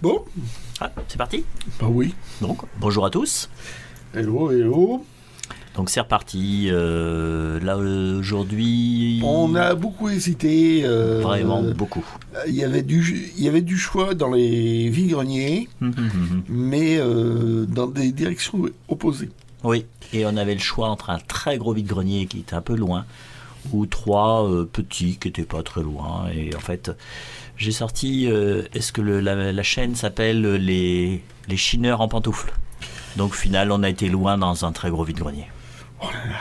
Bon, Ah, c'est parti. bah oui. Donc, bonjour à tous. Hello, hello. Donc c'est reparti. Là aujourd'hui, On a beaucoup hésité. vraiment beaucoup. Il y avait du choix dans les vide-greniers, mais dans des directions opposées. Oui, et on avait le choix entre un très gros vide-grenier qui était un peu loin ou trois petits qui n'étaient pas très loin. Et en fait, j'ai sorti. Est-ce que la chaîne s'appelle les chineurs en pantoufles? Donc au final, on a été loin dans un très gros vide-grenier. Oh là là.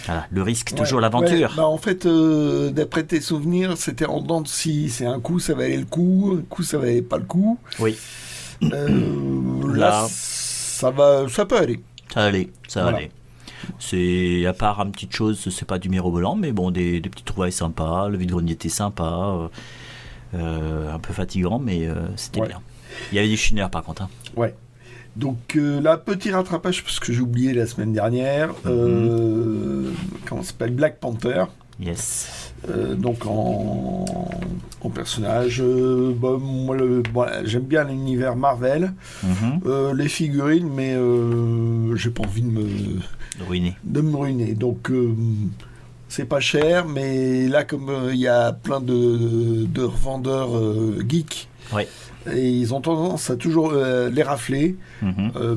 Voilà, le risque, Ouais, toujours l'aventure. ouais, bah en fait, d'après tes souvenirs, c'était en dents de scie. C'est un coup, ça valait le coup, un coup, ça valait pas le coup. Oui, Là, Là. ça peut aller. ça allait, ça Voilà. allait. C'est, à part une petite chose, c'est pas du mirobolant, mais bon, des petits trouvailles sympas. Le vide-grenier était sympa, un peu fatigant, mais c'était Ouais. bien. Il y avait des chineurs par contre. Hein. Ouais. Donc là, petit rattrapage, parce que j'ai oublié la semaine dernière. Comment ça s'appelle, Black Panther. Yes. Donc en personnage. Moi, j'aime bien l'univers Marvel. Les figurines, mais j'ai pas envie Ruiné. de me ruiner. Donc c'est pas cher, mais là, comme il y a plein de revendeurs geeks, Oui. et ils ont tendance à toujours les rafler.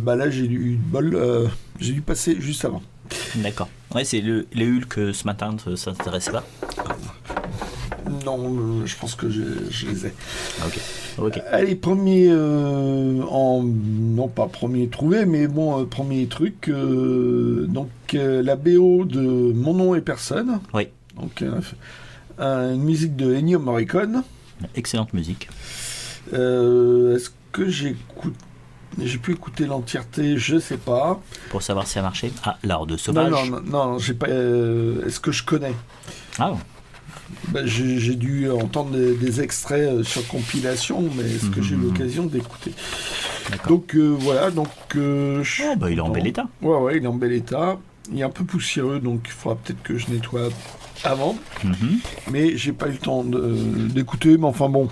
Bah là, j'ai eu de bol. J'ai dû passer juste avant. D'accord. Ouais, c'est les Hulk ce matin, ça t'intéressait pas? Non, je pense que je les ai. Ok. Allez, premier non pas premier trouvé, mais bon, premier truc. Donc la BO de Mon nom et personne. Oui. Donc une musique de Ennio Morricone. Excellente musique. Est-ce que j'ai pu écouter l'entièreté? Je sais pas. Pour savoir si ça marchait. Ah, l'art de Non, sauvage. non, j'ai pas. Est-ce que je connais? Ah, Ben, j'ai dû entendre des extraits sur compilation, mais est-ce que j'ai eu l'occasion d'écouter? d'accord. Donc voilà, donc. Oh, bah, il est en bel état. Ouais, il est en bel état. Il est un peu poussiéreux, donc il faudra peut-être que je nettoie avant. Mais j'ai pas eu le temps d'écouter, mais enfin bon.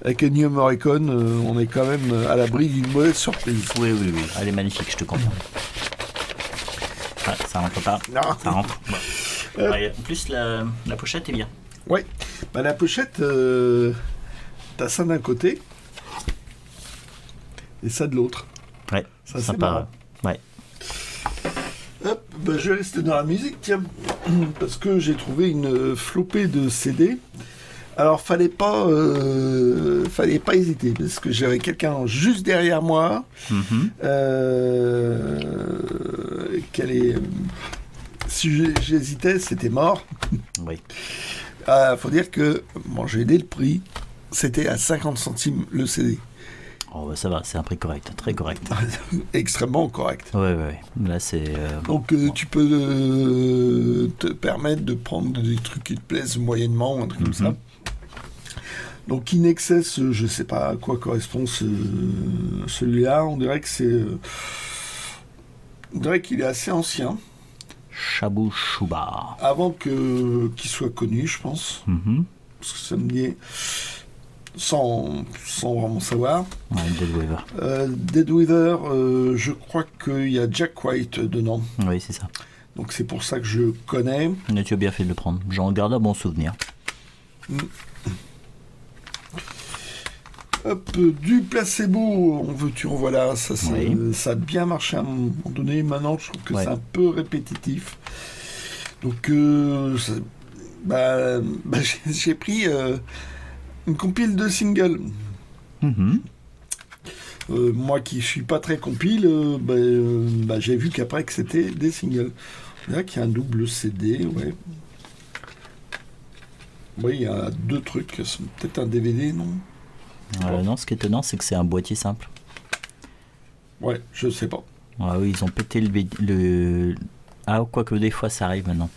Avec Ennio Morricone, on est quand même à l'abri d'une mauvaise surprise. Oui. Elle est magnifique, je te comprends. Ah, ça rentre pas. Non. Ça rentre. Bon. Ouais, en plus, la pochette est bien. Ouais, bah, la pochette, t'as ça d'un côté et ça de l'autre. Ouais, Ça, c'est sympa. marrant. Ouais. Hop, bah, je vais rester dans la musique, tiens, parce que j'ai trouvé une flopée de CD. Alors, fallait pas hésiter, parce que j'avais quelqu'un juste derrière moi. Si j'hésitais, c'était mort. Oui. Faut dire que j'ai aidé le prix. C'était à 50 centimes le CD. Oh, bah, ça va, c'est un prix correct, très correct. Extrêmement correct. Ouais. Là, c'est. Donc tu peux te permettre de prendre des trucs qui te plaisent moyennement, un truc comme ça. Donc In Excess, je sais pas à quoi correspond celui-là. On dirait que c'est. On dirait qu'il est assez ancien. Chabou Chouba. Avant qu'il soit connu, je pense. Parce que ça me dit. Sans vraiment savoir. Ouais, Dead Weaver. Dead Weaver, je crois qu'il y a Jack White dedans. Oui, c'est ça. Donc c'est pour ça que je connais. Mais tu as bien fait de le prendre. J'en garde un bon souvenir. Hop, du placebo, on veut tu en voilà, Oui. ça a bien marché à un moment donné. Maintenant, je trouve que Ouais. c'est un peu répétitif. Donc, j'ai pris une compile de singles. Moi qui suis pas très compile, j'ai vu qu'après que c'était des singles. Là, qu'il y a un double CD, ouais. Oui, il y a deux trucs, c'est peut-être un DVD, non? Non, ce qui est étonnant, c'est que c'est un boîtier simple. Ouais, je sais pas. Ah oui, ils ont pété le. Ah, quoique des fois ça arrive maintenant.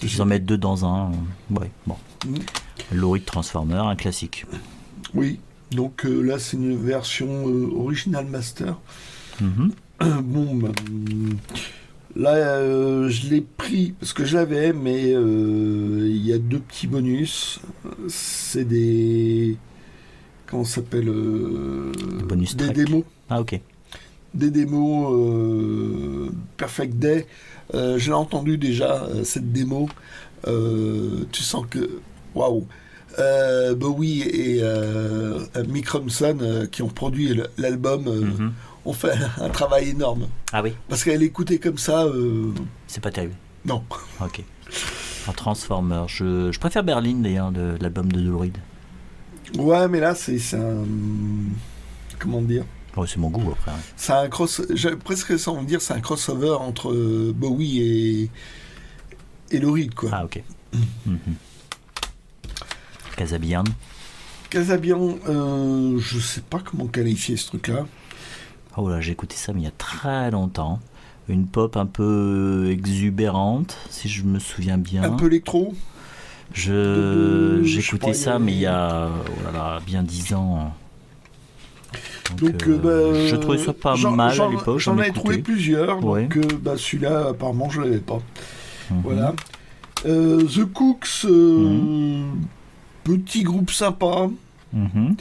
Je sais Ils en mettent deux dans un. Ouais, bon. Lorry de Transformer, un classique. Oui, donc là c'est une version original master. Là je l'ai pris parce que je l'avais, mais il y a deux petits bonus. C'est des comment ça s'appelle Bonus des track. démos. Ah, ok. Des démos Perfect Day. Je l'ai entendu déjà, cette démo. Tu sens que... Waouh. Bowie et Mick Ronson, qui ont produit l'album, ont fait un travail énorme. Ah oui, Parce qu'elle écoutait comme ça... c'est pas terrible. non. Ok. En Transformer, je préfère Berlin d'ailleurs, de l'album de Lou Reed. Ouais, mais là, c'est un... Comment dire? Oh, c'est mon goût après. Hein. C'est un j'ai presque sans dire, c'est un crossover entre Bowie et Lou Reed, quoi. Ah, ok. Casabian. Casabian, je sais pas comment qualifier ce truc-là. Oh là, j'ai écouté ça mais il y a très longtemps. Une pop un peu exubérante, si je me souviens bien. Un peu électro. J'ai je sais écouté pas, ça, mais il y a bien 10 ans. Donc, je trouvais ça pas mal à l'époque. J'en avais trouvé plusieurs, ouais. donc celui-là, apparemment, je l'avais pas. Mhm. Voilà. The Cooks, petit groupe sympa. Mhm.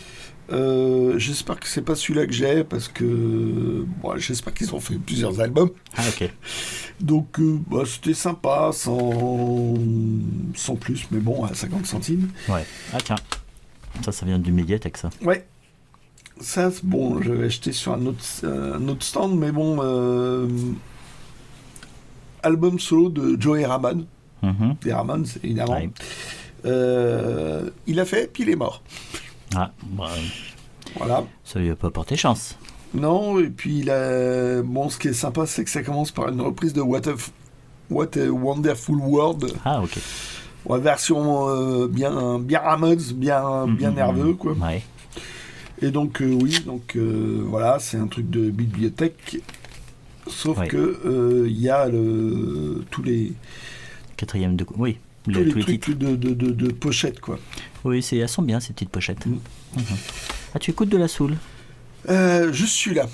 J'espère que c'est pas celui-là que j'ai, parce que j'espère qu'ils ont fait plusieurs albums. Ah, ok. Donc c'était sympa, sans plus, mais bon, à 50 centimes. Ouais. Ah, tiens. Ça vient du Médiathèque, ça. Ouais. Ça, bon, j'avais acheté sur un autre stand, mais bon, album solo de Joey Ramone, des Ramones, évidemment. Ouais. Il a fait, puis il est mort. Ah, bah, Voilà. ça lui a pas porté chance. Non, et puis bon, ce qui est sympa, c'est que ça commence par une reprise de What a Wonderful World. Ah, ok. Ouais, version bien Ramones, bien nerveux, quoi. Ouais. Et donc, voilà, c'est un truc de bibliothèque. Sauf que il y a tous les Quatrième de... Oui. tous les tous les trucs titres. de pochette, quoi. Oui, elles sont bien, ces petites pochettes. Ah, tu écoutes de la soul? Je suis là.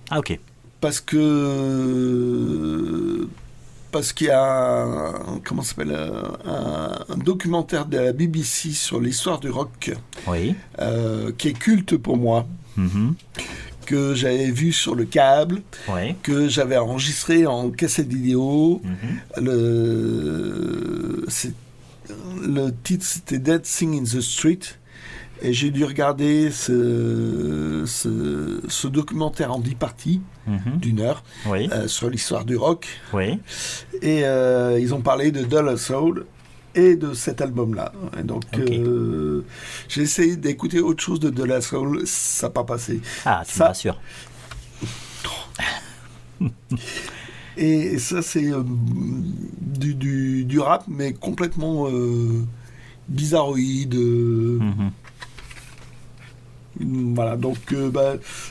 Ah, ok. Parce qu'il y a comment ça s'appelle, un documentaire de la BBC sur l'histoire du rock, Oui. qui est culte pour moi, que j'avais vu sur le câble, Oui. que j'avais enregistré en cassette vidéo. Le titre, c'était Dead Thing in the Street. Et j'ai dû regarder ce documentaire en 10 parties, d'une heure, Oui. sur l'histoire du rock. Oui. Et ils ont parlé de Dollar Soul et de cet album-là. Et donc, j'ai essayé d'écouter autre chose de Dollar Soul, ça n'a pas passé. Ah, tu me rassures. Et ça, c'est du rap, mais complètement bizarroïde. Voilà, donc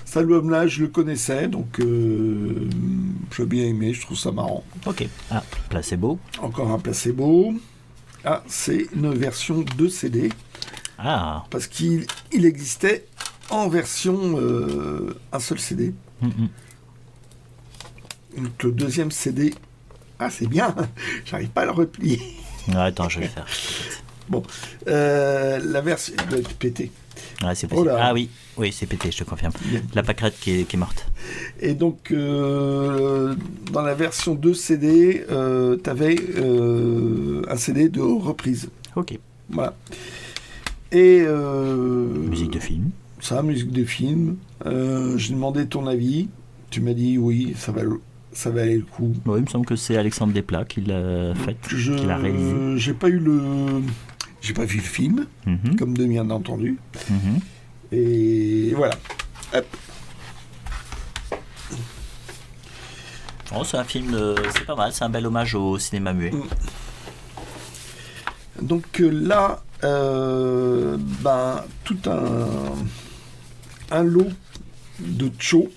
cet album-là, je le connaissais, donc j'ai bien aimé, je trouve ça marrant. Ok. Ah, Placebo. Encore un placebo. Ah, c'est une version de CD, Ah. parce qu'il existait en version un seul CD. Donc le deuxième CD, ah c'est bien, j'arrive pas à le replier. Attends, je vais le faire. Bon, la version doit être pétée. Ouais, c'est possible. Oh là. Ah oui, oui, c'est pété, je te confirme. Bien. La pâquerette qui est morte. Et donc, dans la version 2 CD, tu avais un CD de reprise. Ok. Voilà. Et. Musique de film. Ça, musique de film. J'ai demandé ton avis. Tu m'as dit oui, ça valait le coup. Oui, il me semble que c'est Alexandre Desplat qui l'a fait, qui l'a réalisé. J'ai pas vu le film, comme de bien entendu. Et voilà. Hop. Oh, c'est un film, c'est pas mal, c'est un bel hommage au cinéma muet. Donc là, tout un lot de Cho.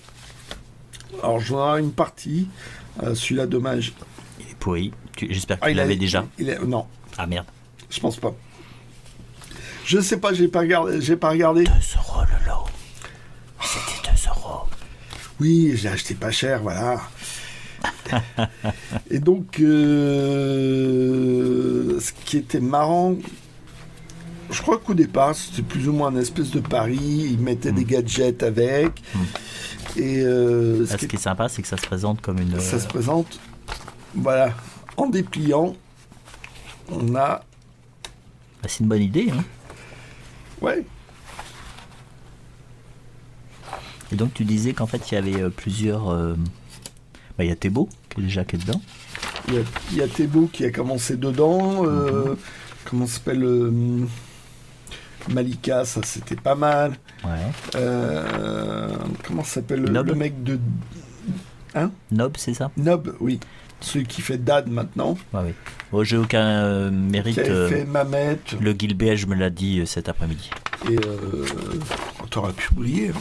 Alors j'en ai une partie. Celui-là, dommage. Il est pourri. J'espère que tu l'avais déjà. Non, Ah merde. je pense pas. Je sais pas, j'ai pas regardé. 2 euros le lot. C'était 2 euros. Oui, j'ai acheté pas cher, voilà. Et donc, ce qui était marrant, je crois qu'au départ, c'était plus ou moins un espèce de pari. Ils mettaient des gadgets avec. Et Ce qui est sympa, c'est que ça se présente comme une... ça se présente, voilà, en dépliant, on a... Bah, c'est une bonne idée. Hein. Ouais, Et donc tu disais qu'en fait il y avait plusieurs... Bah, il y a Thébault qui est dedans. il y a Thébault qui a commencé dedans. Comment ça s'appelle Malika, ça c'était pas mal. Ouais. Comment ça s'appelle Nob. le mec de... Hein Nob, c'est ça? Nob, oui. Celui qui fait Dad maintenant. Ouais, oui. Bon, j'ai aucun mérite. Qui avait fait Mamet. Le Gilbert, je me l'a dit cet après-midi. Et t'aurais pu oublier. Hein.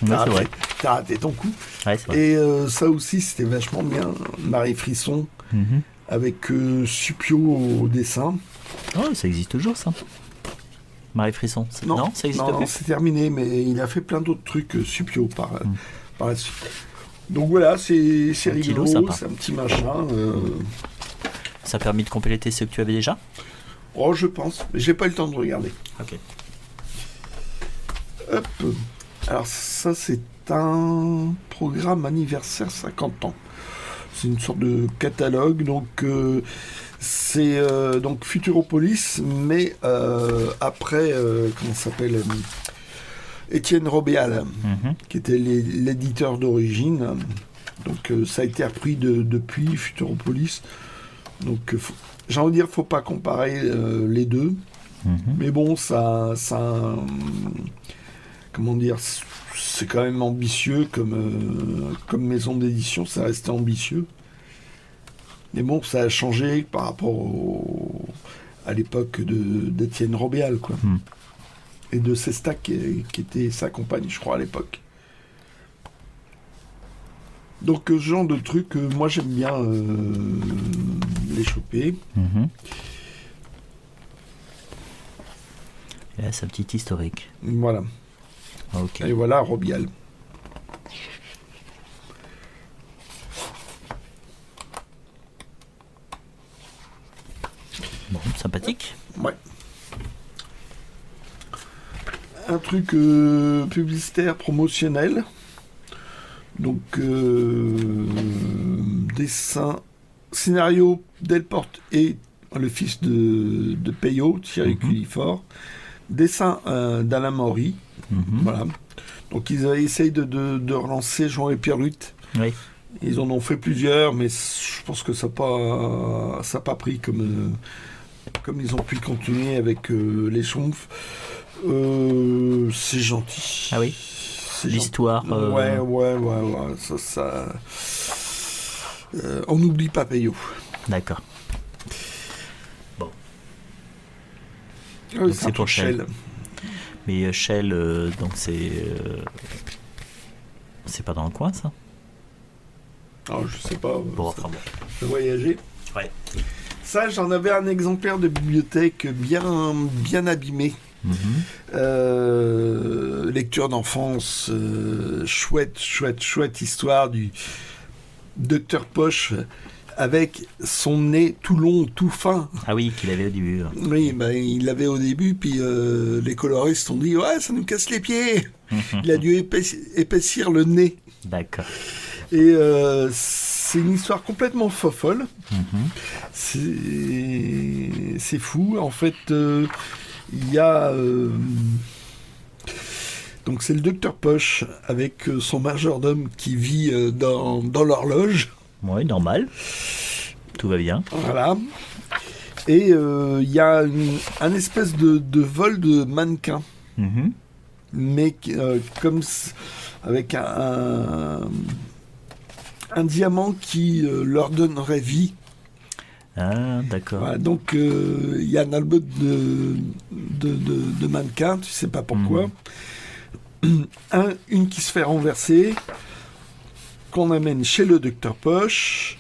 Ouais, c'est vrai. T'as raté ton coup. Ouais, c'est vrai. Et ça aussi, c'était vachement bien. Marie Frisson, avec Supio au dessin. Oh, ça existe toujours, ça. Marie Frisson. Non, ça existe non, plus. c'est terminé, mais il a fait plein d'autres trucs Supio par la suite. Donc voilà, c'est rigolo, c'est un petit machin. Ça a permis de compléter ce que tu avais déjà? Oh, je pense. Mais j'ai pas eu le temps de regarder. Ok. Hop. Alors ça, c'est un programme anniversaire 50 ans. C'est une sorte de catalogue, donc c'est donc Futuropolis, mais après, comment ça s'appelle Étienne Robéal, qui était l'éditeur d'origine. Donc ça a été repris depuis Futuropolis. Donc j'ai envie de dire, faut pas comparer les deux. Mais bon, ça comment dire, c'est quand même ambitieux comme maison d'édition, ça restait ambitieux. Mais bon, ça a changé par rapport à l'époque d'Étienne Robéal, quoi. Et de Sestac, qui était sa compagne, je crois, à l'époque. Donc, ce genre de trucs, moi, j'aime bien les choper. Et là, c'est un petit historique. Voilà. Ok. Et voilà, Robial. Bon, sympathique. Ouais. Un truc publicitaire, promotionnel. Donc, dessin, scénario, Delporte et le fils de Peyo, Thierry Cullifort. Dessin d'Alain Maury. Voilà. Donc, ils essayent de relancer Jean et Pierre-Luc. Oui. Ils en ont fait plusieurs, mais je pense que ça n'a pas pris comme ils ont pu continuer avec les Schtroumpfs. C'est gentil. Ah oui. L'histoire. Ouais. Ça. On n'oublie pas Peyo. D'accord. Bon. Ah oui, c'est pour Shell. Mais Shell, donc c'est pas dans le coin, ça? Alors, je sais pas. Bon, enfin bon. De voyager. Ouais. Ça, j'en avais un exemplaire de bibliothèque bien abîmé. Lecture d'enfance, chouette histoire du Docteur Poche avec son nez tout long, tout fin. Ah oui, qu'il avait au début. Oui, il l'avait au début, puis les coloristes ont dit « Ouais, ça nous casse les pieds !» Il a dû épaissir le nez. D'accord. Et c'est une histoire complètement fofolle. C'est fou. En fait, il y a... donc c'est le Docteur Poche avec son majordome qui vit dans l'horloge. Oui, normal. Tout va bien. Voilà. Et il y a un espèce de vol de mannequin. Mais comme avec un diamant qui leur donnerait vie. Ah, d'accord. Voilà, donc il y a un album de mannequins, tu sais pas pourquoi. Une qui se fait renverser, qu'on amène chez le Docteur Poche,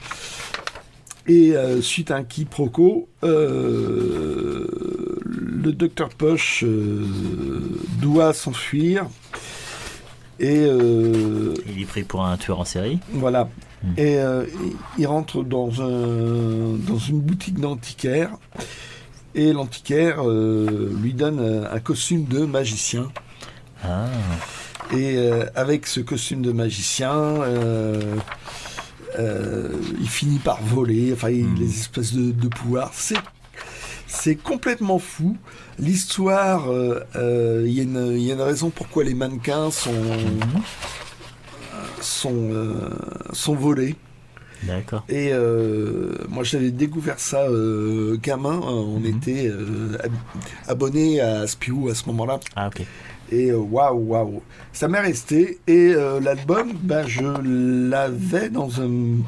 et suite à un quiproquo, le Docteur Poche doit s'enfuir. Et il est pris pour un tueur en série. Voilà. Et il rentre dans une boutique d'antiquaire Et l'antiquaire lui donne un costume de magicien. Ah. Et avec ce costume de magicien, il finit par voler. Enfin, il a des espèces de pouvoirs. C'est complètement fou. L'histoire, il y a une raison pourquoi les mannequins sont volés. D'accord. Et moi, j'avais découvert ça gamin. On était abonné à Spirou à ce moment-là. Ah, ok. Et waouh, ça m'est resté. Et l'album, je l'avais dans un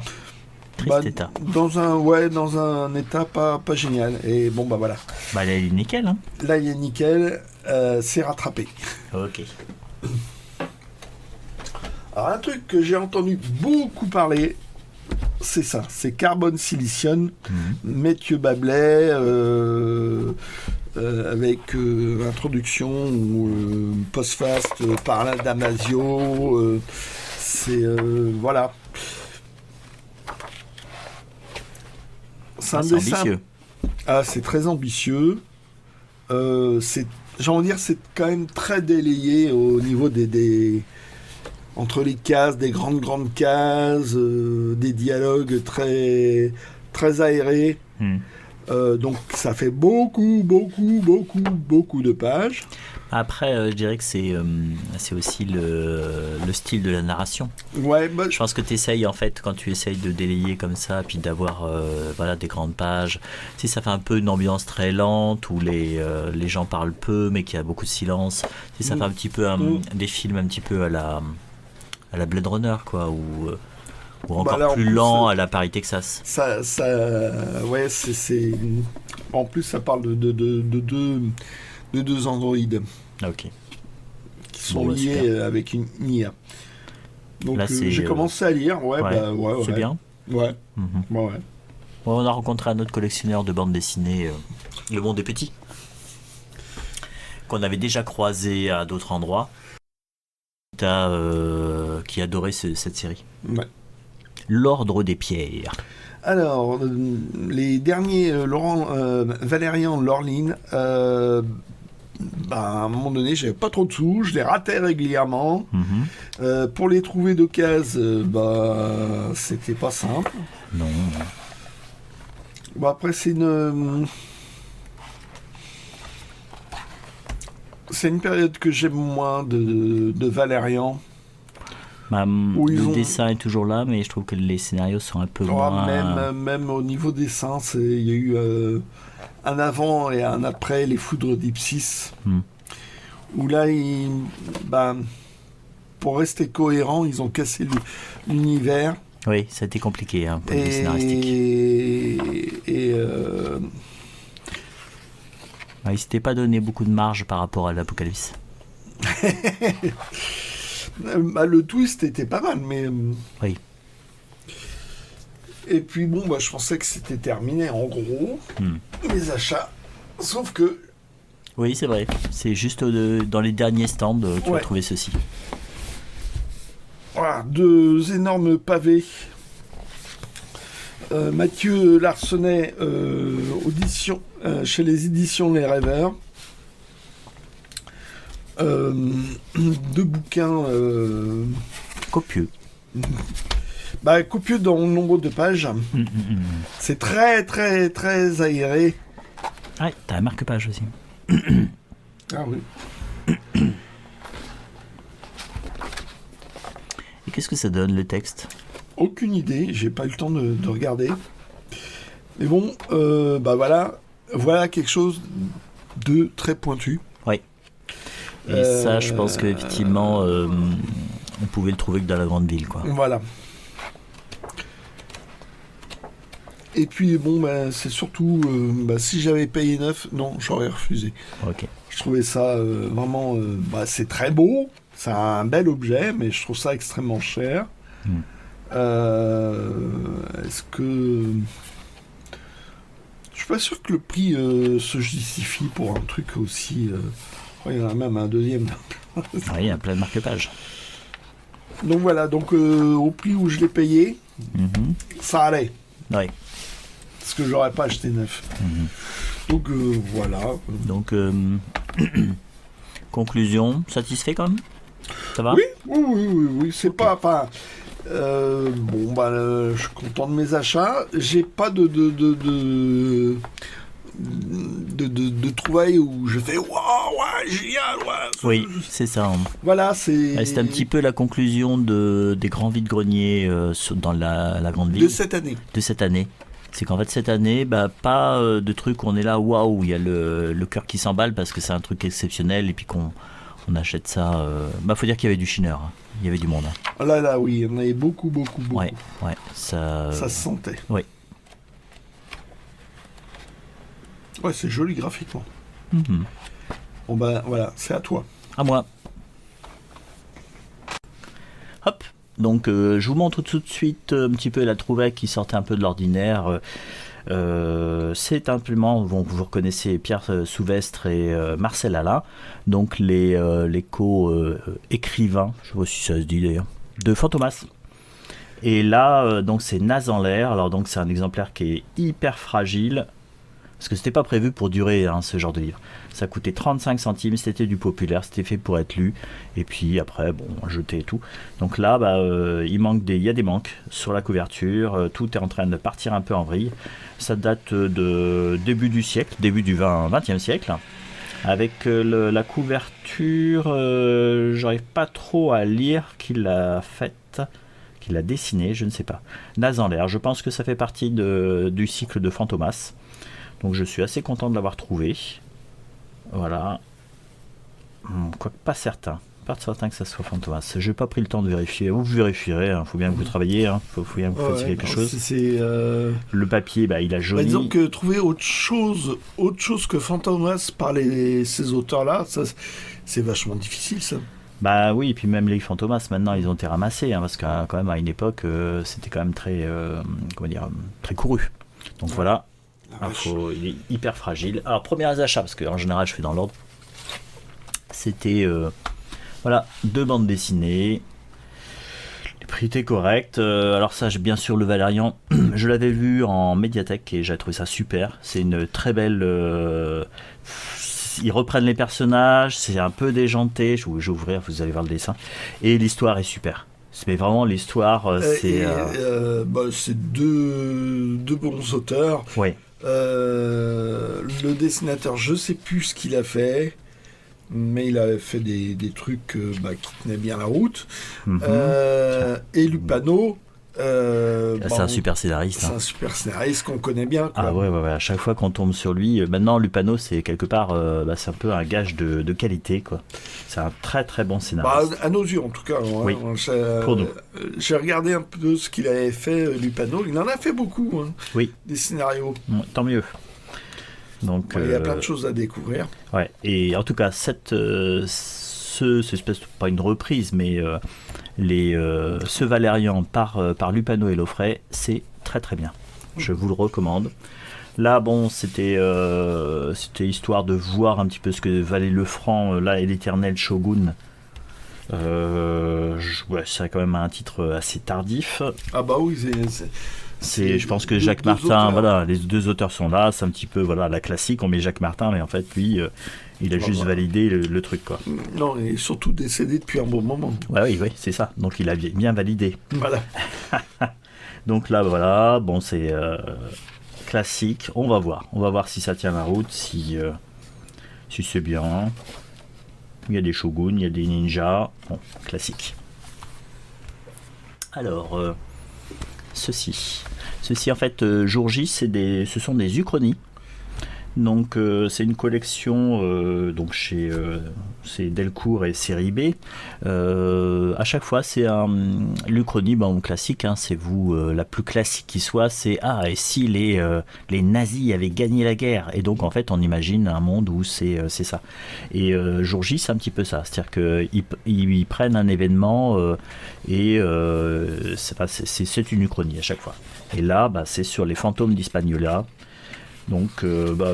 Triste état. dans un état pas génial. Et bon, voilà. Là, il est nickel, hein. Là, il est nickel. C'est rattrapé. Ok. Alors, un truc que j'ai entendu beaucoup parler, c'est ça. C'est Carbone Silicium, Mathieu Bablet, avec introduction ou postface par Alain Damasio. C'est voilà. C'est un C'est dessin. ambitieux. Ah, c'est très ambitieux. J'ai envie de dire, c'est quand même très délayé au niveau des entre les cases, des grandes cases, des dialogues très aérés. Donc ça fait beaucoup de pages. Après, je dirais que c'est aussi le style de la narration. Ouais, Je pense que tu essayes, en fait, quand tu essayes de délayer comme ça, puis d'avoir des grandes pages, si ça fait un peu une ambiance très lente, où les gens parlent peu, mais qu'il y a beaucoup de silence, si ça fait un petit peu des films un petit peu à la Blade Runner, quoi, ou encore là, plus lent à la Paris Texas. Ça ouais, c'est en plus ça parle de deux androïdes Ok. qui sont liés avec une IA. Donc là, j'ai commencé à lire, c'est bien. Ouais. Bon, on a rencontré un autre collectionneur de bandes dessinées, Le Monde des Petits, qu'on avait déjà croisé à d'autres endroits, qui adorait cette série. Ouais. L'Ordre des Pierres. Alors, les derniers, Valérian Lorline, à un moment donné, j'avais pas trop de sous, je les ratais régulièrement. Pour les trouver d'occasion, c'était pas simple. Non. Après, c'est une période que j'aime moins de Valérian. Le dessin est toujours là, mais je trouve que les scénarios sont un peu moins... Même au niveau dessin, il y a eu un avant et un après les Foudres d'Ipsis, où là, pour rester cohérent, ils ont cassé l'univers. Oui, ça a été compliqué, hein, pour le scénaristique. Ils s'étaient pas donné beaucoup de marge par rapport à l'Apocalypse. Le twist était pas mal, mais... Oui. Et puis je pensais que c'était terminé, en gros, les achats. Sauf que... Oui, c'est vrai. C'est juste dans les derniers stands que tu vas trouver ceci. Voilà, 2 énormes pavés. Mathieu Larsenet, audition, chez les éditions Les Rêveurs. 2 bouquins copieux. Copieux dans le nombre de pages. C'est très aéré. Ouais, t'as un marque-page aussi. Ah oui. Et qu'est-ce que ça donne, le texte? Aucune idée, j'ai pas eu le temps de regarder. Mais bon, voilà quelque chose de très pointu. Oui. Et ça, je pense qu'effectivement, on pouvait le trouver que dans la grande ville, quoi. Voilà. Et puis, c'est surtout, si j'avais payé 9, non, j'aurais refusé. Ok. Je trouvais ça vraiment... c'est très beau, c'est un bel objet, mais je trouve ça extrêmement cher. Est-ce que... Je suis pas sûr que le prix se justifie pour un truc aussi... il y en a même un deuxième. Oui, il y a plein de marque-pages. Donc voilà, au prix où je l'ai payé, ça allait. Oui. Parce que j'aurais pas acheté 9. Donc voilà. Donc, conclusion, satisfait quand même? Ça va? Oui, c'est pas... Enfin, je suis content de mes achats. J'ai pas de trouvailles où je fais waouh, ouais, génial, ouais. Oui, c'est ça. Voilà, c'est... C'est un petit peu la conclusion des grands vides-greniers dans la grande ville. De cette année. De cette année. C'est qu'en fait, cette année, pas de trucs où on est là, waouh, il y a le cœur qui s'emballe parce que c'est un truc exceptionnel et puis qu'on achète ça. Faut dire qu'il y avait du chineur. Hein. Il y avait du monde. Hein. Là, oui, il y en avait beaucoup. Ouais, ça se sentait. Oui. Ouais, c'est joli graphiquement. Mm-hmm. Bon, voilà, c'est à toi. À moi. Hop. Donc, je vous montre tout de suite un petit peu la trouvaille qui sortait un peu de l'ordinaire. C'est simplement, vous reconnaissez Pierre Souvestre et Marcel Alain, donc les co-écrivains, je ne sais pas si ça se dit d'ailleurs, de Fantomas. Et là, donc c'est Naze en l'air. Alors donc c'est un exemplaire qui est hyper fragile. Parce que c'était pas prévu pour durer ce genre de livre. Ça coûtait 35 centimes, c'était du populaire, c'était fait pour être lu. Et puis après, jeté et tout. Donc là, il y a des manques sur la couverture. Tout est en train de partir un peu en vrille. Ça date de début du siècle, début du 20e siècle. Avec la couverture, j'arrive pas trop à lire qui l'a faite, qui l'a dessinée, je ne sais pas. Naze en l'air, je pense que ça fait partie du cycle de Fantomas. Donc je suis assez content de l'avoir trouvé. Voilà. Quoique pas certain. Pas certain que ça soit Fantomas. Je n'ai pas pris le temps de vérifier. Vous vérifierez. Il faut bien que vous travailliez. Faut bien que vous fassiez quelque chose. Le papier, il a joli. Disons que trouver autre chose que Fantomas par ces auteurs-là, ça, c'est vachement difficile, ça. Oui, et puis même les Fantomas, maintenant, ils ont été ramassés. Parce qu'à quand même, à une époque, c'était quand même très, très couru. Donc voilà. Il est hyper fragile. Alors, premiers achats, parce qu'en général, je fais dans l'ordre. C'était 2 bandes dessinées. Les prix étaient corrects. Alors, ça, bien sûr, le Valérian, je l'avais vu en médiathèque et j'ai trouvé ça super. C'est une très belle. Ils reprennent les personnages, c'est un peu déjanté. Je vais ouvrir, vous allez voir le dessin. Et l'histoire est super. Mais vraiment, l'histoire, c'est. C'est deux bons auteurs. Oui. Le dessinateur, je sais plus ce qu'il a fait, mais il avait fait des trucs qui tenaient bien la route. Et Lupano, c'est un super scénariste. C'est un super scénariste qu'on connaît bien. Quoi. Ah ouais, à chaque fois qu'on tombe sur lui, maintenant Lupano, c'est quelque part, c'est un peu un gage de qualité, quoi. C'est un très très bon scénariste. À nos yeux, en tout cas. Oui, pour nous. J'ai regardé un peu ce qu'il avait fait, Lupano. Il en a fait beaucoup, oui. Des scénarios. Tant mieux. Donc, il y a plein de choses à découvrir. Ouais, et en tout cas, cette espèce, pas une reprise, mais ce Valérian par Lupano et Laufray, c'est très très bien. Je vous le recommande. Là, c'était histoire de voir un petit peu ce que valait le franc, là, et l'éternel Shogun. C'est quand même un titre assez tardif. Ah bah oui, je pense que Jacques Martin, les 2 auteurs sont là, c'est un petit peu la classique, on met Jacques Martin, mais en fait, lui, il a juste validé le truc, quoi. Non, il est surtout décédé depuis un bon moment. Oui, c'est ça, donc il a bien validé. Voilà. Donc là, c'est classique, on va voir si ça tient la route, si c'est bien. Il y a des shoguns, il y a des ninjas, classique. Alors, ceci en fait, jour J, ce sont des uchronies. Donc c'est une collection donc chez c'est Delcourt et Série B. À chaque fois c'est l'Uchronie classique, c'est la plus classique qui soit, c'est et si les nazis avaient gagné la guerre, et donc en fait on imagine un monde où c'est ça. Et jour J c'est un petit peu ça, c'est-à-dire qu'ils prennent un événement et c'est une Uchronie à chaque fois. Et là c'est sur les fantômes d'Hispaniola. Donc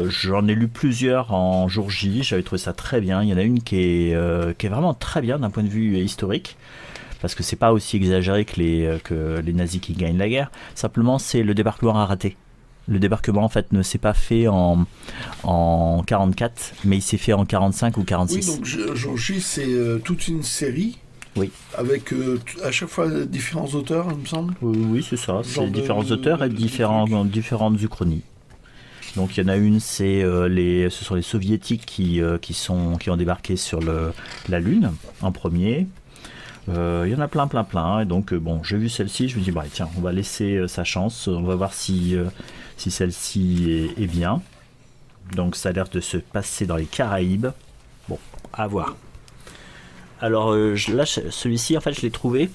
j'en ai lu plusieurs en jour J, j'avais trouvé ça très bien. Il y en a une qui est vraiment très bien d'un point de vue historique, parce que c'est pas aussi exagéré que les nazis qui gagnent la guerre. Simplement c'est le débarquement à rater. Le débarquement en fait ne s'est pas fait en 44, mais il s'est fait en 45 ou 46. Oui, donc Joshi, c'est toute une série. Oui. Avec à chaque fois différents auteurs, il me semble. Oui, c'est ça. C'est différents auteurs et différentes uchronies. Donc il y en a une, ce sont les soviétiques qui ont débarqué sur la Lune en premier. Il y en a plein. Et donc j'ai vu celle-ci, je me dis tiens, on va laisser sa chance, on va voir si celle-ci est bien. Donc ça a l'air de se passer dans les Caraïbes. Bon, à voir. Alors là, celui-ci, en fait, je l'ai trouvé.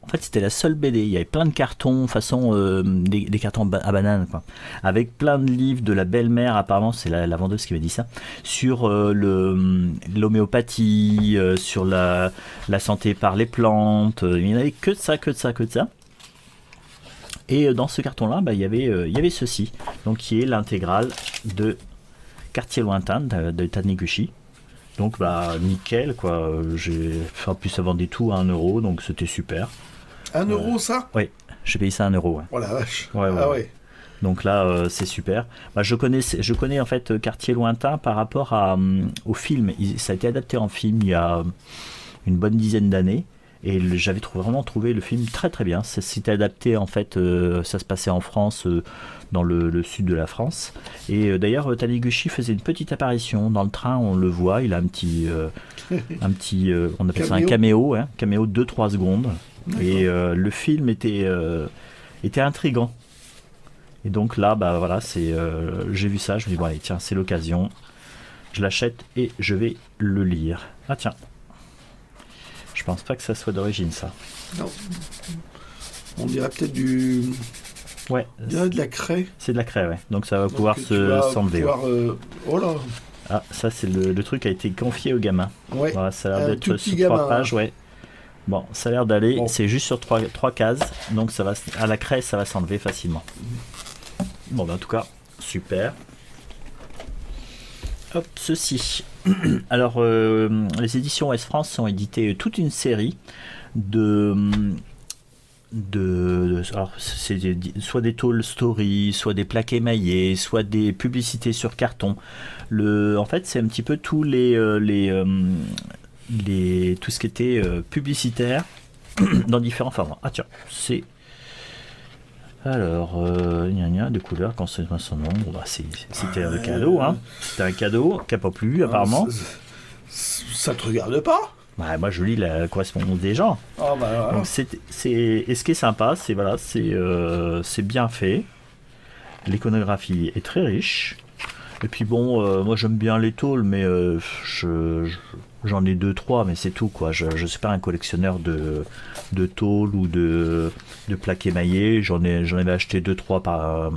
En fait, c'était la seule BD. Il y avait plein de cartons, façon des cartons à banane, quoi, avec plein de livres de la belle-mère. Apparemment, c'est la vendeuse qui m'a dit ça, sur l'homéopathie, sur la santé par les plantes. Il n'y en avait que de ça. Et dans ce carton-là, il y avait ceci, donc qui est l'intégrale de Quartier lointain de Taniguchi. Donc nickel quoi. En plus ça vendait tout à 1€, donc c'était super. 1€, ça? Oui, j'ai payé ça 1€. Ouais. Oh la vache. Ouais. Donc là c'est super. Je connais en fait Quartier lointain par rapport au film. Ça a été adapté en film il y a une bonne dizaine d'années. Et j'avais vraiment trouvé le film très très bien. C'était adapté en fait, ça se passait en France, dans le sud de la France. Et d'ailleurs, Taniguchi faisait une petite apparition dans le train. On le voit, il a un petit, on appelle ça un caméo, hein, caméo de 2-3 secondes. D'accord. Et le film était intriguant. Et donc là, voilà, j'ai vu ça, je me dis allez, tiens, c'est l'occasion. Je l'achète et je vais le lire. Ah tiens. Je pense pas que ça soit d'origine, ça. Non. On dirait peut-être du... Ouais. On dirait de la craie. C'est de la craie, ouais. Donc ça va pouvoir s'enlever. Oh là. Ah, ça c'est le truc a été confié au gamin. Ouais. Voilà, ça a l'air d'être sur 3 pages, ouais. Bon, ça a l'air d'aller. Bon. C'est juste sur 3 cases. Donc ça va, à la craie, ça va s'enlever facilement. Bon, en tout cas, super. Hop, ceci. Alors, les éditions Ouest France ont édité toute une série alors c'est soit des tall stories, soit des plaques émaillées, soit des publicités sur carton. En fait, c'est un petit peu tout ce qui était publicitaire dans différents formats. Ah tiens, c'est alors de couleurs quand c'est son nom. C'était un cadeau, hein. C'était un cadeau qui n'a pas plu apparemment. Ça te regarde pas? Moi je lis la correspondance des gens. Voilà. Donc et ce qui est sympa, c'est bien fait. L'iconographie est très riche. Et puis moi j'aime bien les tôles, mais j'en ai 2-3, mais c'est tout quoi. Je suis pas un collectionneur de tôles ou de plaques émaillées. J'en avais acheté 2-3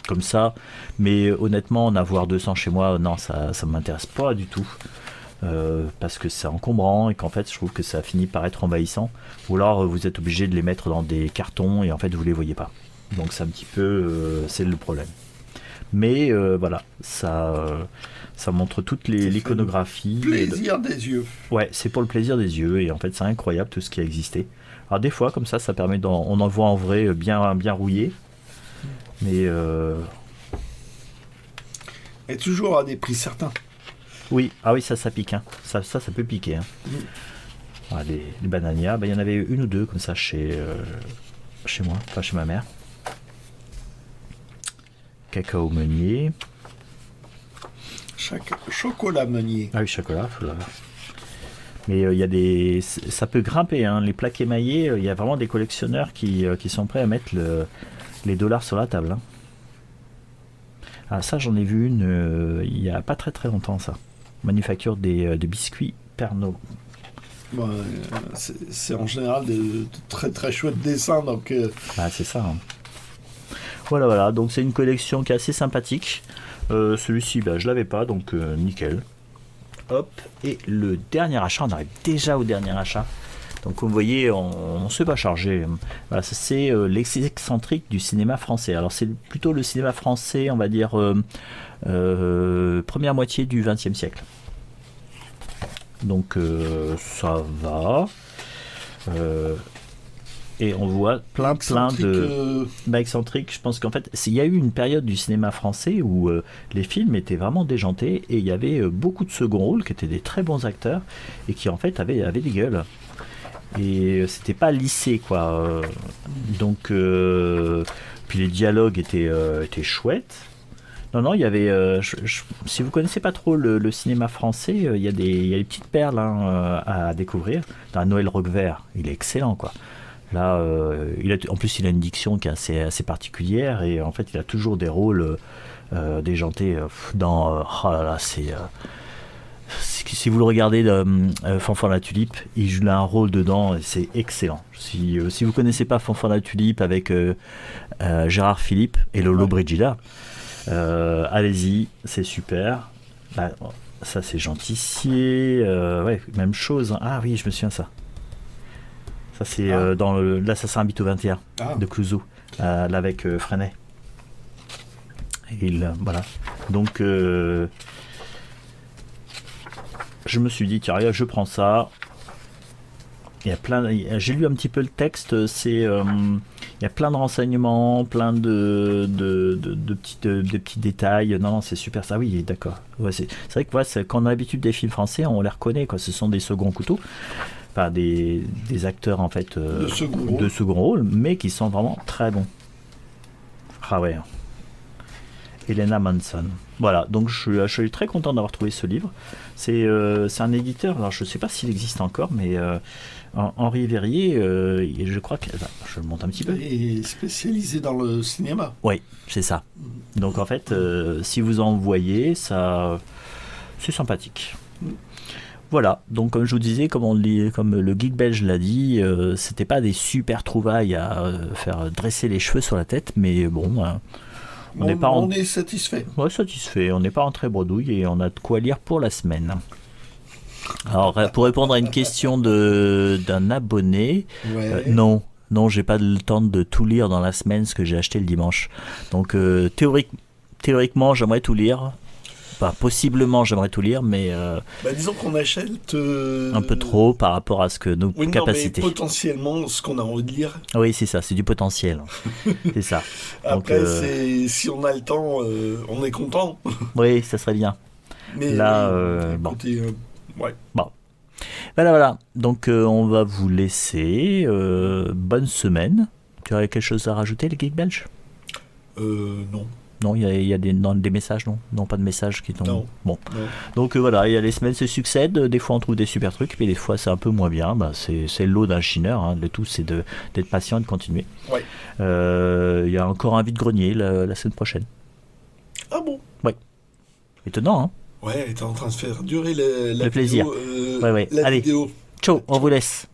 comme ça, mais honnêtement en avoir 200 chez moi, non, ça m'intéresse pas du tout. Parce que c'est encombrant et qu'en fait je trouve que ça finit par être envahissant, ou alors vous êtes obligé de les mettre dans des cartons et en fait vous les voyez pas, donc c'est un petit peu c'est le problème, mais voilà, ça montre toute l'iconographie, plaisir des yeux. Ouais, c'est pour le plaisir des yeux, et en fait c'est incroyable tout ce qui a existé. Alors des fois comme ça permet on en voit en vrai bien rouillé, mais et toujours à des prix certains. Oui, ça pique, hein. Ça peut piquer, hein. Les Banania, il y en avait une ou deux comme ça chez moi, enfin chez ma mère. Cacao Meunier. Chocolat Meunier. Ah oui, chocolat, faut l'avoir. Mais ça peut grimper, hein. Les plaques émaillées, il y a vraiment des collectionneurs qui sont prêts à mettre les dollars sur la table, hein. Ah, ça j'en ai vu une il y a pas très très longtemps, ça. Manufacture des biscuits Pernod. C'est en général de très très chouettes dessins, donc. C'est ça. Hein. Voilà. Donc c'est une collection qui est assez sympathique. Celui-ci, je l'avais pas, donc nickel. Hop. Et le dernier achat, on arrive déjà au dernier achat. Donc comme vous voyez, on ne s'est pas chargé. Voilà, c'est les excentriques du cinéma français. Alors c'est plutôt le cinéma français, on va dire, première moitié du XXe siècle. Donc ça va. et on voit plein de excentriques. Je pense qu'en fait, il y a eu une période du cinéma français où les films étaient vraiment déjantés et il y avait beaucoup de second rôles qui étaient des très bons acteurs et qui en fait avaient des gueules. Et c'était pas lissé, quoi. Donc, puis les dialogues étaient chouettes. Non, il y avait. Si vous connaissez pas trop le cinéma français, il y a des petites perles à découvrir. Dans Noël Roquevert, il est excellent, quoi. Là, en plus, il a une diction qui est assez particulière et en fait, il a toujours des rôles déjantés dans. Oh là là, si vous le regardez, Fanfan la Tulipe, il joue là un rôle dedans et c'est excellent. Si vous connaissez pas Fanfan la Tulipe avec Gérard Philippe et Lolo Brigida. Allez-y, c'est super. Bah, ça c'est Genticier, ouais, même chose. Ah oui, je me souviens ça. Ça c'est dans l'Assassin habite au 21 de Clouseau, là avec Freinet. Voilà. Donc je me suis dit tiens, je prends ça. J'ai lu un petit peu le texte, il y a plein de renseignements, plein de petits détails. Non, c'est super ça. Oui, d'accord. Ouais, c'est vrai que quand on a l'habitude des films français, on les reconnaît, quoi. Ce sont des seconds couteaux, enfin des acteurs en fait de second rôle, mais qui sont vraiment très bons. Ah ouais. Helena Manson. Voilà, donc je suis très content d'avoir trouvé ce livre. C'est un éditeur, alors je ne sais pas s'il existe encore, mais Henri Verrier, je crois que... je le monte un petit peu. Il est spécialisé dans le cinéma. Oui, c'est ça. Donc en fait, si vous en voyez, ça, c'est sympathique. Voilà, donc comme je vous disais, comme le geek belge l'a dit, c'était pas des super trouvailles à faire dresser les cheveux sur la tête, mais bon... On est satisfait. Ouais, satisfait. On n'est pas rentré bredouille et on a de quoi lire pour la semaine. Alors, pour répondre à une question d'un abonné, non, j'ai pas le temps de tout lire dans la semaine, ce que j'ai acheté le dimanche. Donc, théoriquement, j'aimerais tout lire. Enfin, possiblement, j'aimerais tout lire, mais... disons qu'on achète... un peu trop par rapport à ce que nos capacités... Non, mais potentiellement, ce qu'on a envie de lire. Oui, c'est ça, c'est du potentiel. C'est ça. Après, si on a le temps, on est content. Oui, ça serait bien. Mais là, bon. Ouais. Bon. Voilà. Donc, on va vous laisser. Bonne semaine. Tu aurais quelque chose à rajouter, les geeks belges ? Non. Non, il y a des messages, non ? Non, pas de messages qui tombent. Non. Bon. Non. Donc voilà, il y a les semaines se succèdent. Des fois, on trouve des super trucs, mais des fois, c'est un peu moins bien. C'est le lot d'un chineur. Hein. Le tout, c'est d'être patient et de continuer. Ouais. Il y a encore un vide-grenier la semaine prochaine. Ah bon ? Ouais. Étonnant, hein ? Ouais, t'es en train de faire durer la plaisir. Vidéo, ouais. la Allez. vidéo. Ciao, on vous laisse.